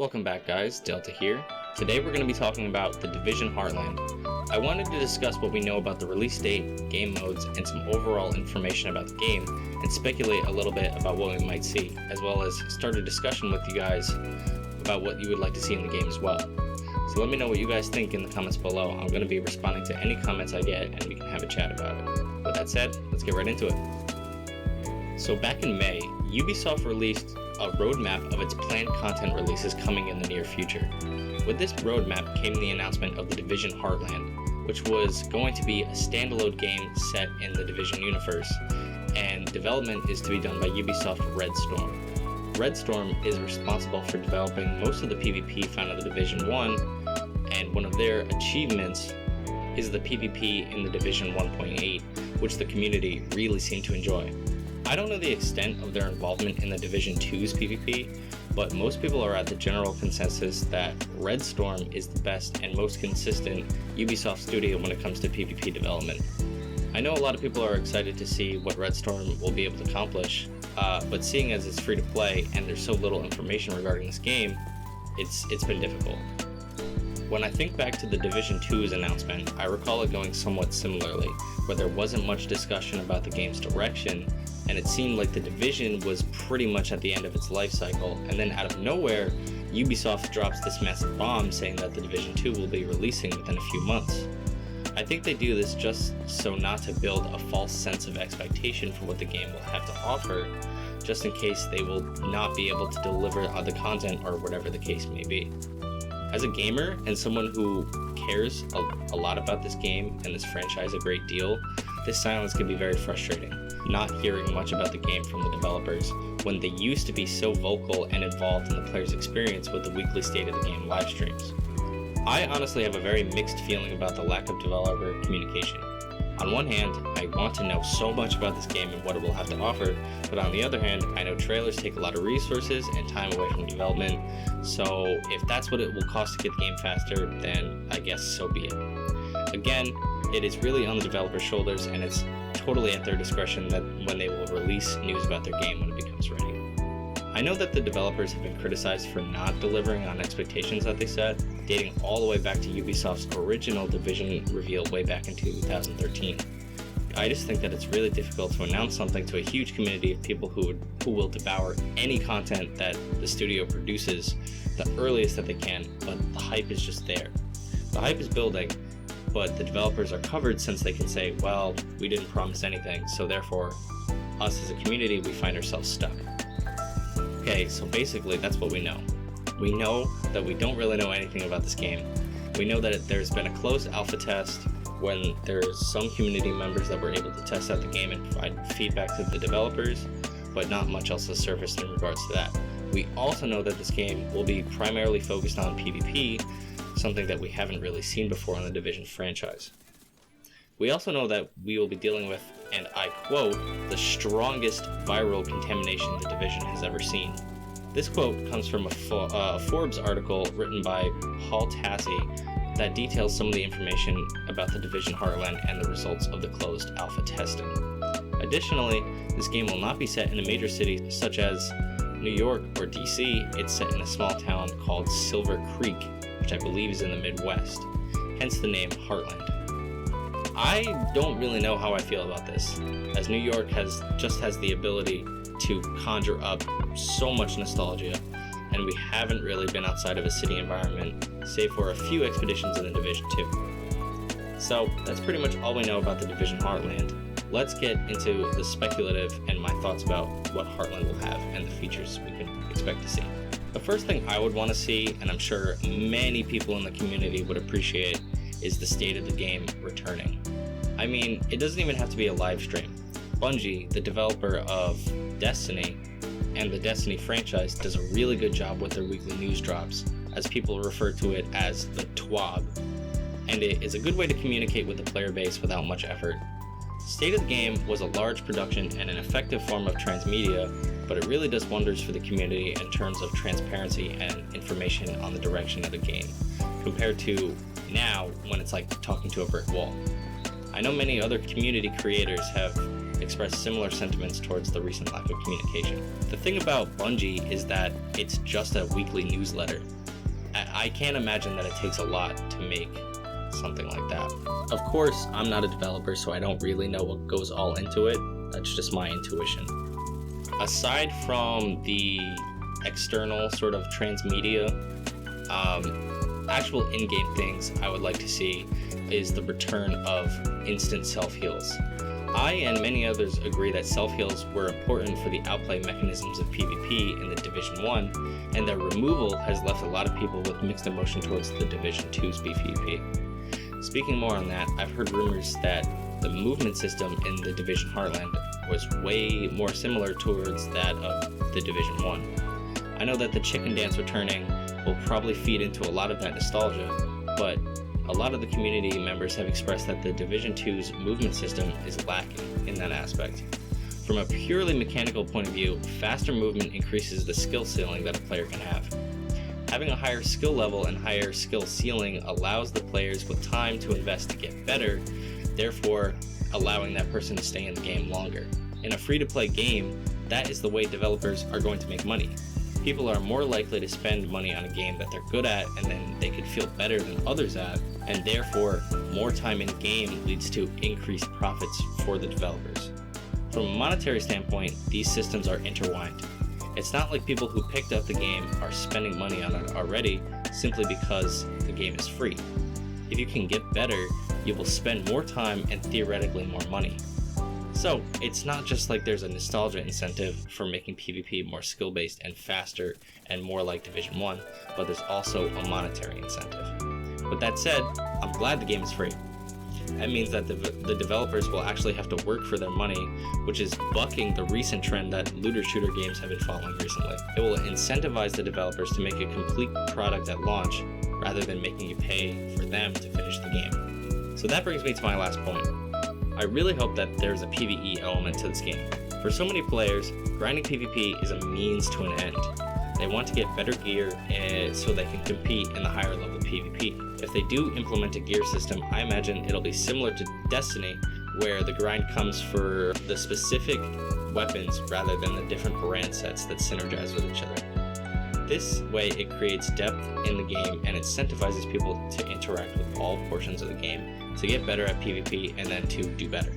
Welcome back guys, Delta here. Today we're going to be talking about The Division Heartland. I wanted to discuss what we know about the release date, game modes, and some overall information about the game, and speculate a little bit about what we might see, as well as start a discussion with you guys about what you would like to see in the game as well. So let me know what you guys think in the comments below. I'm going to be responding to any comments I get, and we can have a chat about it. With that said, let's get right into it. So back in May, Ubisoft released a roadmap of its planned content releases coming in the near future. With this roadmap came the announcement of The Division Heartland, which was going to be a standalone game set in the Division universe, and development is to be done by Ubisoft Red Storm. Red Storm is responsible for developing most of the PvP found in The Division 1, and one of their achievements is the PvP in The Division 1.8, which the community really seemed to enjoy. I don't know the extent of their involvement in the Division 2's PvP, but most people are at the general consensus that Red Storm is the best and most consistent Ubisoft studio when it comes to PvP development. I know a lot of people are excited to see what Red Storm will be able to accomplish, but seeing as it's free to play and there's so little information regarding this game, it's been difficult. When I think back to the Division 2's announcement, I recall it going somewhat similarly, where there wasn't much discussion about the game's direction, and it seemed like the Division was pretty much at the end of its life cycle, and then out of nowhere, Ubisoft drops this massive bomb saying that the Division 2 will be releasing within a few months. I think they do this just so not to build a false sense of expectation for what the game will have to offer, just in case they will not be able to deliver the content or whatever the case may be. As a gamer and someone who cares a lot about this game and this franchise a great deal, this silence can be very frustrating. Not hearing much about the game from the developers when they used to be so vocal and involved in the player's experience with the weekly State of the Game live streams. I honestly have a very mixed feeling about the lack of developer communication. On one hand, I want to know so much about this game and what it will have to offer, but on the other hand, I know trailers take a lot of resources and time away from development, so if that's what it will cost to get the game faster, then I guess so be it. Again, it is really on the developer's shoulders, and it's totally at their discretion that when they will release news about their game when it becomes ready. I know that the developers have been criticized for not delivering on expectations that they set, dating all the way back to Ubisoft's original Division reveal way back in 2013. I just think that it's really difficult to announce something to a huge community of people who will devour any content that the studio produces the earliest that they can, but the hype is just there. The hype is building, but the developers are covered since they can say, well, we didn't promise anything, so therefore, us as a community, we find ourselves stuck. Okay, so basically that's what we know. We know that we don't really know anything about this game. We know that there's been a closed alpha test when there's some community members that were able to test out the game and provide feedback to the developers, but not much else has surfaced in regards to that. We also know that this game will be primarily focused on PvP, something that we haven't really seen before in the Division franchise. We also know that we will be dealing with, and I quote, the strongest viral contamination the Division has ever seen. This quote comes from a Forbes article written by Paul Tassi that details some of the information about the Division Heartland and the results of the closed alpha testing. Additionally, this game will not be set in a major city such as New York or DC. It's set in a small town called Silver Creek, which I believe is in the Midwest, hence the name Heartland. I don't really know how I feel about this, as New York has the ability to conjure up so much nostalgia, and we haven't really been outside of a city environment, save for a few expeditions in the Division 2. So that's pretty much all we know about the Division Heartland. Let's get into the speculative and my thoughts about what Heartland will have and the features we can expect to see. The first thing I would want to see, and I'm sure many people in the community would appreciate, is the state of the game returning. I mean, it doesn't even have to be a live stream. Bungie, the developer of Destiny and the Destiny franchise, does a really good job with their weekly news drops, as people refer to it as the TWAB, and it is a good way to communicate with the player base without much effort. State of the Game was a large production and an effective form of transmedia, but it really does wonders for the community in terms of transparency and information on the direction of the game, compared to now when it's like talking to a brick wall. I know many other community creators have expressed similar sentiments towards the recent lack of communication. The thing about Bungie is that it's just a weekly newsletter. I can't imagine that it takes a lot to make something like that. Of course, I'm not a developer, so I don't really know what goes all into it. That's just my intuition. Aside from the external sort of transmedia, actual in-game things I would like to see is the return of instant self-heals. I and many others agree that self-heals were important for the outplay mechanisms of PvP in the Division 1, and their removal has left a lot of people with mixed emotion towards the Division 2's PvP. Speaking more on that, I've heard rumors that the movement system in the Division Heartland was way more similar towards that of the Division 1. I know that the chicken dance returning will probably feed into a lot of that nostalgia, but a lot of the community members have expressed that the Division 2's movement system is lacking in that aspect. From a purely mechanical point of view, faster movement increases the skill ceiling that a player can have. Having a higher skill level and higher skill ceiling allows the players with time to invest to get better, therefore allowing that person to stay in the game longer. In a free-to-play game, that is the way developers are going to make money. People are more likely to spend money on a game that they're good at and then they could feel better than others at, and therefore more time in game leads to increased profits for the developers. From a monetary standpoint, these systems are intertwined. It's not like people who picked up the game are spending money on it already simply because the game is free. If you can get better, you will spend more time and theoretically more money. So it's not just like there's a nostalgia incentive for making PvP more skill-based and faster and more like Division 1, but there's also a monetary incentive. With that said, I'm glad the game is free. That means that the developers will actually have to work for their money, which is bucking the recent trend that looter shooter games have been following recently. It will incentivize the developers to make a complete product at launch rather than making you pay for them to finish the game. So that brings me to my last point. I really hope that there's a PvE element to this game. For so many players, grinding PvP is a means to an end. They want to get better gear so they can compete in the higher level PvP. If they do implement a gear system, I imagine it'll be similar to Destiny, where the grind comes for the specific weapons rather than the different brand sets that synergize with each other. This way it creates depth in the game and incentivizes people to interact with all portions of the game to get better at PvP and then to do better.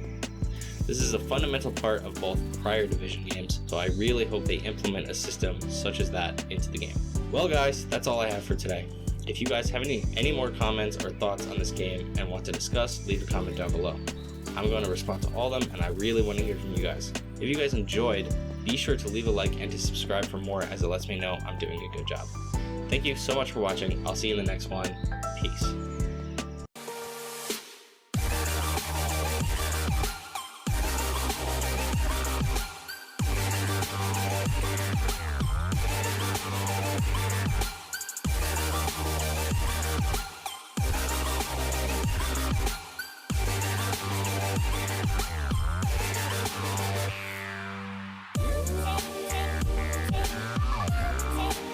This is a fundamental part of both prior Division games, so I really hope they implement a system such as that into the game. Well guys, that's all I have for today. If you guys have any more comments or thoughts on this game and want to discuss, leave a comment down below. I'm going to respond to all of them and I really want to hear from you guys. If you guys enjoyed, be sure to leave a like and to subscribe for more, as it lets me know I'm doing a good job. Thank you so much for watching. I'll see you in the next one. Peace.